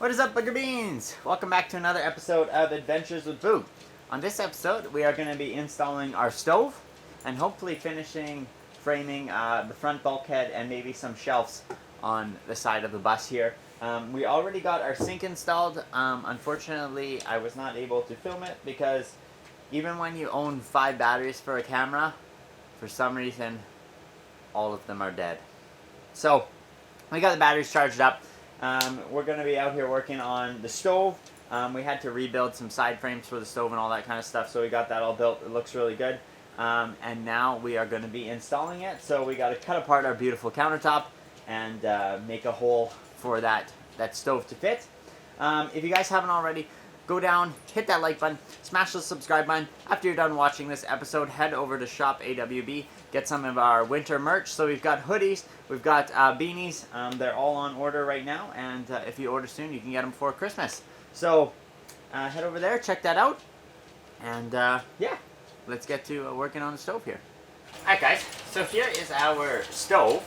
What is up, Booger Beans? Welcome back to another episode of Adventures with Boog. On this episode, we are going to be installing our stove and hopefully finishing framing the front bulkhead and maybe some shelves on the side of the bus here. We already got our sink installed. Unfortunately, I was not able to film it because even when you own 5 batteries for a camera, for some reason, all of them are dead. So, we got the batteries charged up. We're going to be out here working on the stove. We had to rebuild some side frames for the stove and all that kind of stuff, so we got that all built. It looks really good. And now we are going to be installing it. So we got to cut apart our beautiful countertop and make a hole for that stove to fit. If you guys haven't already, go down, hit that like button, smash the subscribe button. After you're done watching this episode, head over to Shop AWB, get some of our winter merch. So we've got hoodies, we've got beanies. They're all on order right now, and if you order soon, you can get them for Christmas. So head over there, check that out, and yeah, let's get to working on the stove here. Alright guys, so here is our stove.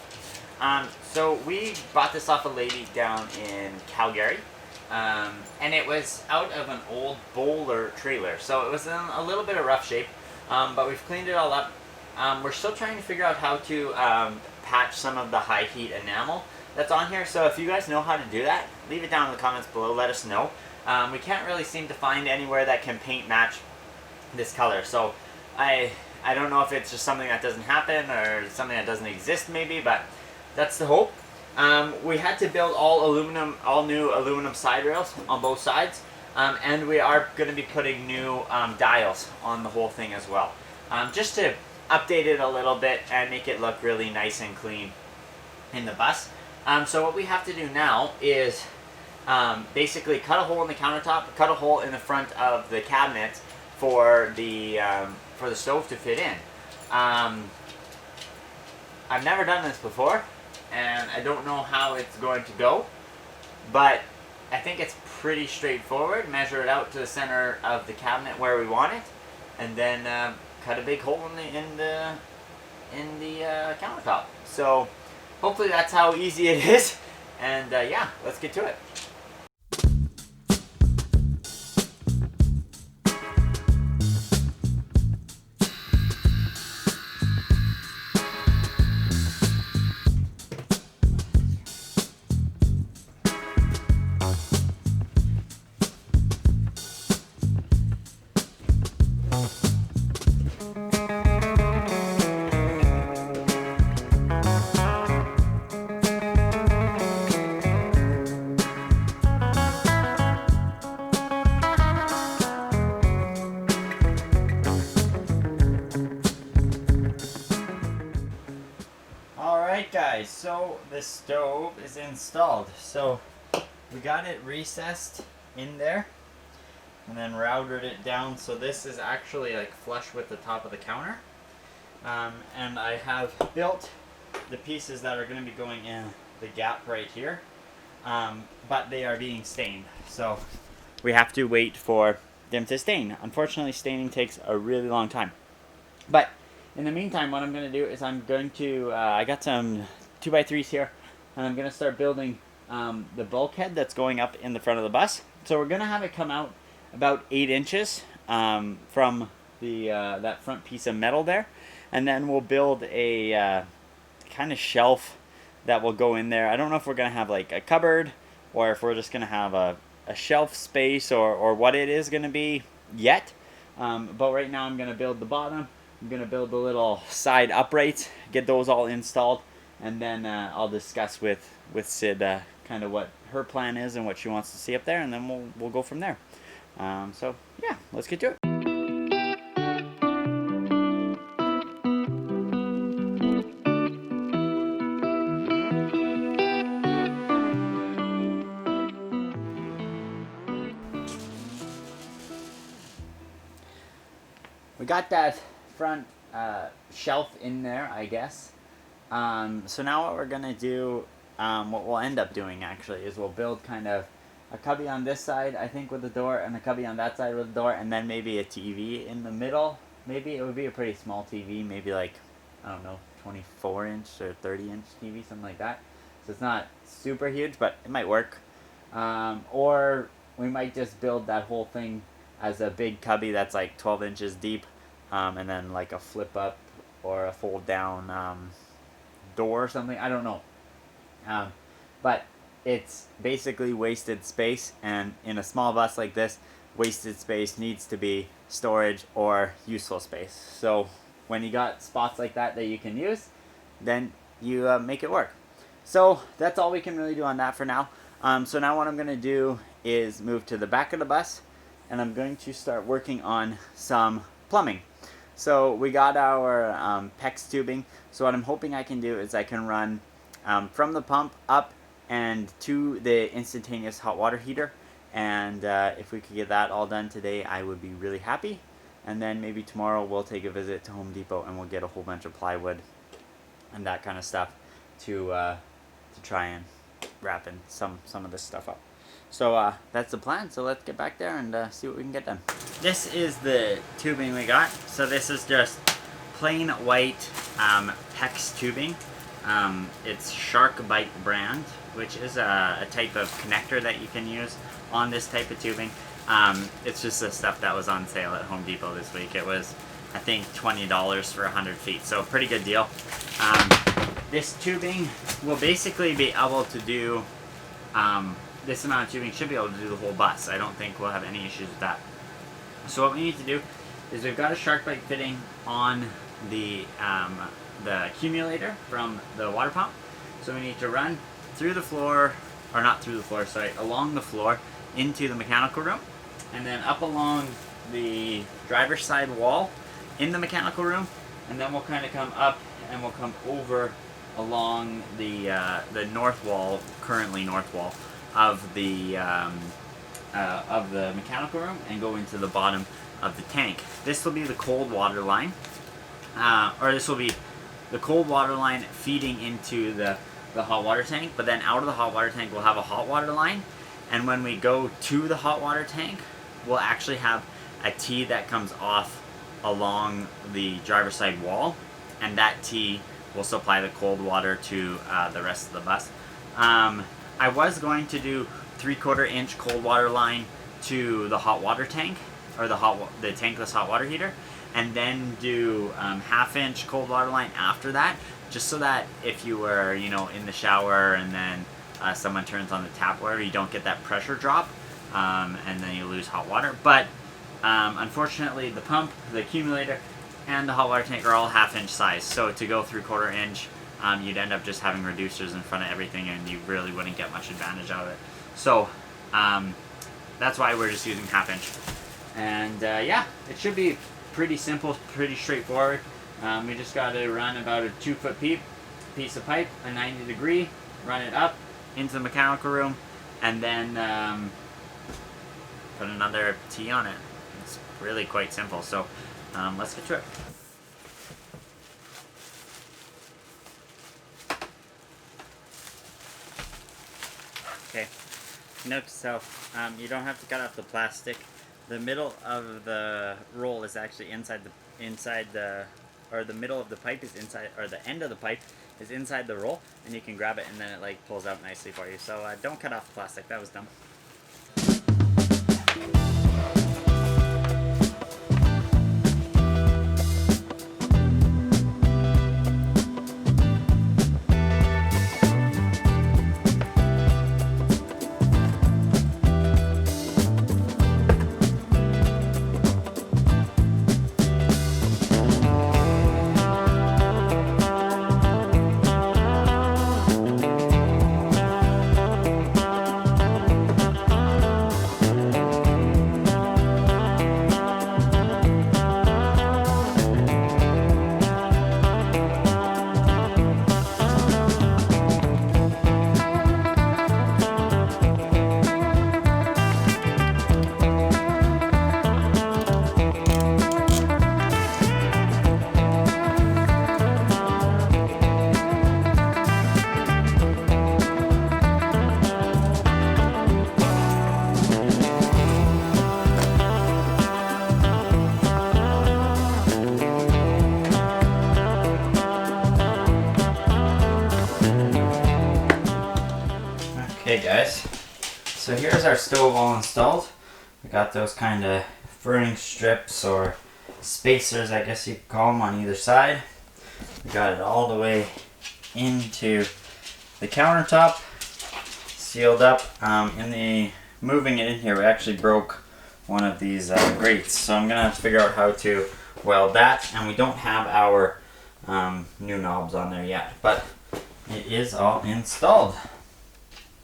So we bought this off a lady down in Calgary. And it was out of an old Boler trailer, so it was in a little bit of rough shape, but we've cleaned it all up. We're still trying to figure out how to patch some of the high heat enamel that's on here, so if you guys know how to do that, leave it down in the comments below, let us know. We can't really seem to find anywhere that can paint match this color, so I don't know if it's just something that doesn't happen or something that doesn't exist maybe, but that's the hope. We had to build all new aluminum side rails on both sides, and we are going to be putting new dials on the whole thing as well, just to update it a little bit and make it look really nice and clean in the bus. So what we have to do now is basically cut a hole in the countertop, cut a hole in the front of the cabinet for the stove to fit in. I've never done this before, and I don't know how it's going to go, but I think it's pretty straightforward. Measure it out to the center of the cabinet where we want it, and then cut a big hole in the countertop. So hopefully that's how easy it is, and yeah, let's get to it. Alright guys, so the stove is installed. So we got it recessed in there and then routed it down, so this is actually like flush with the top of the counter. And I have built the pieces that are going to be going in the gap right here, but they are being stained, so we have to wait for them to stain. Unfortunately, staining takes a really long time, but in the meantime, what I'm going to do is I'm going to, I got some 2x3s here, and I'm going to start building the bulkhead that's going up in the front of the bus. So we're going to have it come out about 8 inches from the that front piece of metal there, and then we'll build a kind of shelf that will go in there. I don't know if we're going to have like a cupboard or if we're just going to have a shelf space or what it is going to be yet, but right now I'm going to build the bottom. I'm going to build the little side uprights, get those all installed, and then I'll discuss with Sid kind of what her plan is and what she wants to see up there, and then we'll go from there. So yeah, let's get to it. We got that front shelf in there, I guess. So now what we're gonna do, what we'll end up doing actually, is we'll build kind of a cubby on this side, I think, with the door, and a cubby on that side with the door, and then maybe a TV in the middle. Maybe it would be a pretty small TV, maybe like, I don't know, 24 inch or 30 inch TV, something like that. So it's not super huge, but it might work. Or we might just build that whole thing as a big cubby that's like 12 inches deep, and then like a flip up or a fold down door or something. I don't know. But it's basically wasted space, and in a small bus like this, wasted space needs to be storage or useful space. So when you got spots like that you can use, then you make it work. So that's all we can really do on that for now. So now what I'm going to do is move to the back of the bus, and I'm going to start working on some plumbing. So we got our PEX tubing. So what I'm hoping I can do is I can run from the pump up and to the instantaneous hot water heater. And if we could get that all done today, I would be really happy. And then maybe tomorrow we'll take a visit to Home Depot and we'll get a whole bunch of plywood and that kind of stuff to try and wrap in some of this stuff up. So that's the plan. So let's get back there and see what we can get done. This is the tubing we got. So this is just plain white PEX tubing. It's Shark Bite brand, which is a type of connector that you can use on this type of tubing. It's just the stuff that was on sale at Home Depot this week. It was, I think, $20 for 100 feet, so pretty good deal. This tubing will basically be able to do, this amount of tubing should be able to do the whole bus. I don't think we'll have any issues with that. So what we need to do is we've got a Shark Bite fitting on the accumulator from the water pump. So we need to run through the floor, or not through the floor, sorry, along the floor into the mechanical room, and then up along the driver's side wall in the mechanical room, and then we'll kind of come up and we'll come over along the north wall, currently north wall of the mechanical room, and go into the bottom of the tank. This will be the cold water line, or this will be the cold water line feeding into the hot water tank, but then out of the hot water tank we'll have a hot water line, and when we go to the hot water tank we'll actually have a T that comes off along the driver's side wall, and that T will supply the cold water to the rest of the bus. I was going to do 3/4 inch cold water line to the hot water tank, or the tankless hot water heater, and then do 1/2 inch cold water line after that, just so that if you were, in the shower and then someone turns on the tap, whatever, you don't get that pressure drop, and then you lose hot water. But unfortunately, the pump, the accumulator, and the hot water tank are all 1/2 inch size. So to go 3/4 inch, you'd end up just having reducers in front of everything, and you really wouldn't get much advantage out of it. So that's why we're just using 1/2 inch. And yeah, it should be pretty simple, pretty straightforward. We just got to run about a 2-foot piece of pipe, a 90 degree, run it up into the mechanical room, and then put another T on it. It's really quite simple. So let's get to it. Okay, note to self, you don't have to cut off the plastic. The middle of the roll is actually or the middle of the pipe is inside, or the end of the pipe is inside the roll, and you can grab it and then it pulls out nicely for you. So don't cut off the plastic, that was dumb. So here's our stove all installed. We got those kind of furring strips or spacers, I guess you could call them, on either side. We got it all the way into the countertop, sealed up. In the moving it in here, we actually broke one of these grates, so I'm gonna have to figure out how to weld that. And we don't have our new knobs on there yet, but it is all installed.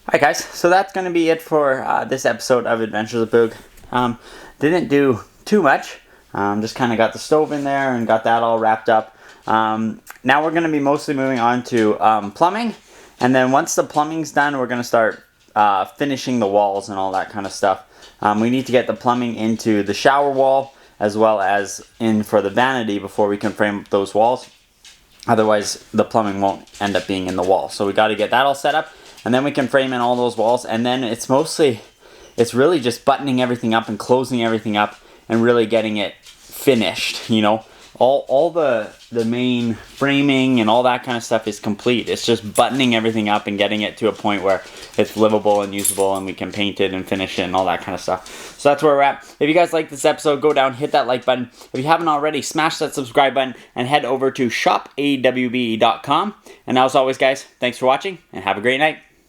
Alright guys, so that's going to be it for this episode of Adventures with Boog. Didn't do too much, just kind of got the stove in there and got that all wrapped up. Now we're going to be mostly moving on to plumbing, and then once the plumbing's done, we're going to start finishing the walls and all that kind of stuff. We need to get the plumbing into the shower wall as well as in for the vanity before we can frame up those walls. Otherwise, the plumbing won't end up being in the wall. So we got to get that all set up. And then we can frame in all those walls, and then it's really just buttoning everything up and closing everything up and really getting it finished, you know. All the main framing and all that kind of stuff is complete. It's just buttoning everything up and getting it to a point where it's livable and usable and we can paint it and finish it and all that kind of stuff. So that's where we're at. If you guys like this episode, go down, hit that like button. If you haven't already, smash that subscribe button and head over to shopawb.com. And as always, guys, thanks for watching and have a great night.